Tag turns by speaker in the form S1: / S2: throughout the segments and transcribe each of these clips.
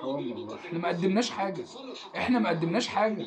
S1: حرام والله، احنا ما قدمناش حاجه، احنا ما قدمناش حاجه.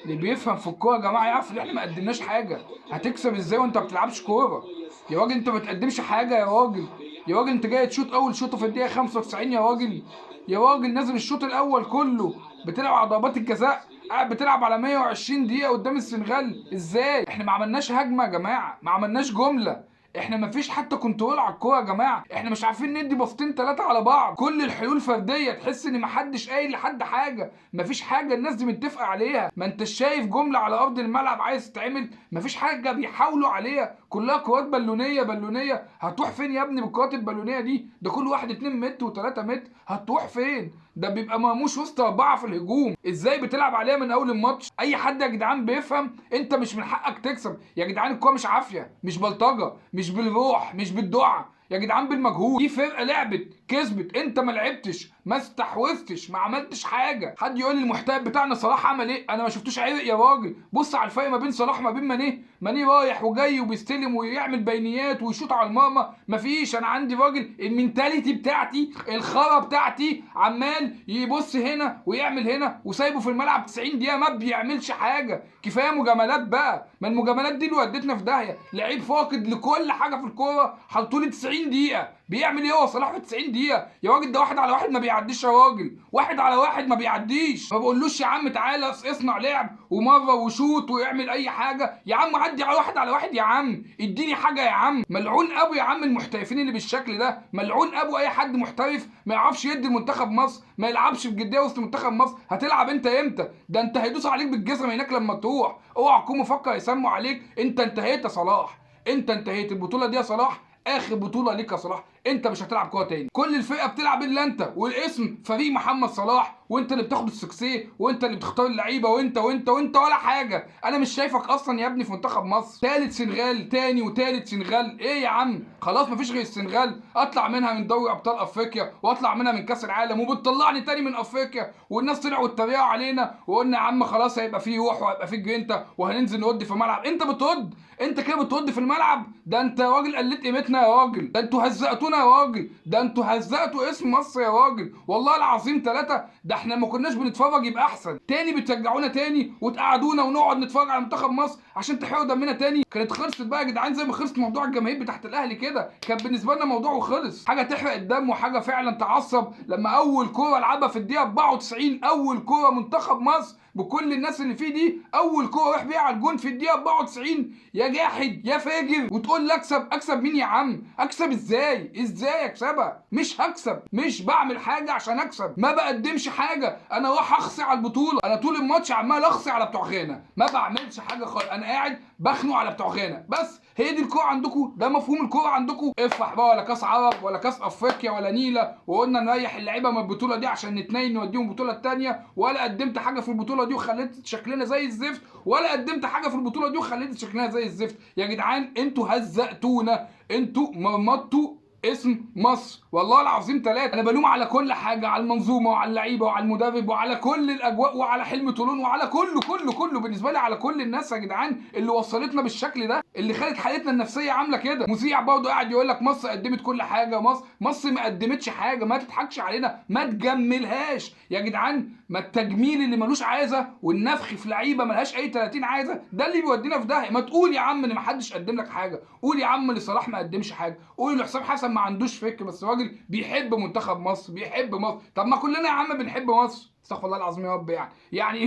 S1: اللي بيفهم في الكوره يا جماعه يعرف ان احنا ما قدمناش حاجه. هتكسب ازاي وانت ما بتلعبش كوره؟ يا راجل انت ما بتقدمش حاجه يا راجل. يا راجل انت جاي تشوط اول شوطه في الدقيقه 95 يا راجل. يا راجل نازل الشوط الاول كله بتلعب على ضربات الجزاء، قاعد بتلعب على 120 دقيقه قدام السنغال. ازاي؟ احنا ما عملناش هجمه يا جماعه، ما عملناش جمله. احنا مفيش حتى كنترول على الكوره يا جماعه. احنا مش عارفين ندي باصتين ثلاثه على بعض، كل الحلول فرديه، تحس ان محدش قايل لحد حاجه. مفيش حاجه الناس دي متفقه عليها. ما انتش شايف جمله على ارض الملعب عايز تتعمل؟ مفيش حاجه بيحاولوا عليها، كلها كرات بالونيه بالونيه. هتروح فين يا ابني بالكرات البالونيه دي؟ ده كل واحد 2 متر و3 متر، هتروح فين؟ ده بيبقى مرموش وسط 4 في الهجوم. ازاي بتلعب عليها من اول الماتش؟ اي حد يا جدعان بيفهم انت مش من حقك تكسب يا جدعان. الكوره مش عافيه، مش بلطجه، مش بالروح، مش بالدعاء يا جدعان، بالمجهود. دي فرقه لعبت كسبت، انت ما لعبتش، ما استحوذتش، ما عملتش حاجه. حد يقول لي المحترف بتاعنا صلاح عمل ايه؟ انا ما شفتوش عرق يا راجل. بص على الفرق ما بين صلاح ما بين مانيه. مانيه رايح وجاي وبيستلم ويعمل بينيات ويشوط على المرمى. مفيش. انا عندي راجل المينتاليتي بتاعتي، الخرا بتاعتي، عمال يبص هنا ويعمل هنا وسايبه في الملعب 90 دقيقه ما بيعملش حاجه. كفايه مجاملات بقى. ما المجاملات دي اللي ودتنا في داهيه. لعيب فاقد لكل حاجه في الكوره، حطولي 90 دقيقه بيعمل ايه هو صلاح في 90 دقيقه؟ يا راجل ده واحد على واحد ما بيعديش يا راجل، واحد على واحد ما بيعديش. ما بقولوش يا عم تعالى اصنع لعب ومره وشوت ويعمل اي حاجه. يا عم عدي على واحد على واحد يا عم، اديني حاجه يا عم. ملعون ابو يا عم المحترفين اللي بالشكل ده، ملعون ابو اي حد محترف ما يعرفش يدي المنتخب مصر، ما يلعبش بجديه وسط منتخب مصر. هتلعب انت امتى؟ ده انت هيدوس عليك بالجزم هناك لما تروح. اوعى تكون مفكر يسموا عليك. انت انتهيت يا صلاح، انت انتهيت. البطوله دي يا صلاح اخر بطوله ليك يا صلاح. انت مش هتلعب كوره تاني. كل الفرقه بتلعب الا انت، والاسم فريق محمد صلاح، وانت اللي بتاخد السكسيه، وانت اللي بتختار اللعيبه، وانت ولا حاجه. انا مش شايفك اصلا يا ابني في منتخب مصر. تالت سنغال، تاني وتالت سنغال. ايه يا عم؟ خلاص مفيش غير السنغال. اطلع منها من دوري ابطال افريقيا واطلع منها من كاس العالم، وبتطلعني تاني من افريقيا. والناس طلعوا اتريقوا علينا وقلنا يا عم خلاص هيبقى فيه روح وهيبقى فيه جرينتا وهننزل نودي في الملعب. انت بترد؟ انت كده بترد في الملعب؟ ده انت راجل قلت قيمتنا يا راجل. ده انتوا هزقتونا يا راجل. ده انتوا هزقتوا اسم مصر يا راجل. والله العظيم ثلاثة. ده احنا ما كناش بنتفرج يبقى احسن. تاني بترجعونا تاني وتقعدونا ونقعد نتفرج على منتخب مصر عشان تحرقوا دمنا تاني. كانت خلصت بقى يا جدعان زي ما خلصت موضوع الجماهير بتاعت الاهلي كده. كان بالنسبه لنا موضوع وخلص. حاجه تحرق الدم وحاجه فعلا تعصب. لما اول كوره العبها في الدقيقه 94، اول كوره منتخب مصر بكل الناس اللي فيه دي، اول كوره راح بيها على الجون في الدقيقه 94. يا جاحد يا فاجر، وتقول لي اكسب. اكسب مين يا عم؟ اكسب ازاي؟ ازاي اكسبها؟ مش هكسب. مش بعمل حاجه عشان اكسب، ما بقدمش حاجه. انا راح اخصي على البطوله. انا طول الماتش عمال اخصي على بتوع غانا، ما بعملش حاجه خالص. انا قاعد بخنق على بتوع غانا بس. هي دي الكوره عندكم؟ ده مفهوم الكوره عندكم؟ افرح بقى، ولا كاس عرب ولا كاس افريقيا ولا نيله وقلنا نريح اللعيبه من البطوله دي عشان نتنين نوديهم البطوله الثانيه، ولا قدمت حاجه في البطوله دي وخليت شكلنا زي الزفت، ولا قدمت حاجه في البطوله دي وخليت شكلنا زي الزفت. يا جدعان انتوا هزقتونا، انتوا مرمطتوا اسم مصر. والله العظيم ثلاثة. انا بلوم على كل حاجه، على المنظومه وعلى اللعيبه وعلى المدرب وعلى كل الاجواء وعلى حلم طولون وعلى كله بالنسبه لي، على كل الناس يا جدعان اللي وصلتنا بالشكل ده، اللي خلت حالتنا النفسيه عامله كده. مذيع برضه قاعد يقول لك مصر قدمت كل حاجه. مصر ما قدمتش حاجه. ما تضحكش علينا، ما تجملهاش يا جدعان. ما التجميل اللي ملوش عايزه والنفخ في لعيبه ملهاش اي 30 عايزه ده اللي بيودينا في داهيه. ما تقول يا عم ان ما حدش قدم لك حاجه. قول يا عم ان صلاح ما قدمش حاجه. قول ان حسام حسن ما عندوش فكر، بس راجل بيحب منتخب مصر، بيحب مصر. طب ما كلنا يا عم بنحب مصر. استغفر الله العظيم يا رب. يعني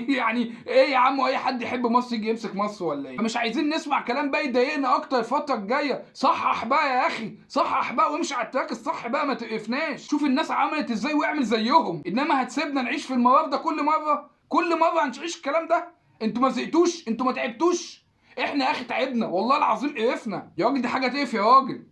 S1: ايه يا عم؟ اي حد يحب مصر يجي يمسك مصر ولا ايه؟ مش عايزين نسمع كلام بقى يضايقنا اكتر الفتره الجايه. صحح بقى يا اخي، صحح بقى وامشي على التراك الصح بقى. ما تقفناش. شوف الناس عملت ازاي واعمل زيهم. انما هتسيبنا نعيش في المرار ده كل مره هنعيش الكلام ده؟ انتوا ما زهقتوش؟ انتوا ما تعبتوش؟ احنا يا اخي تعبنا والله العظيم. قرفنا يا راجل. دي حاجه تقف يا راجل.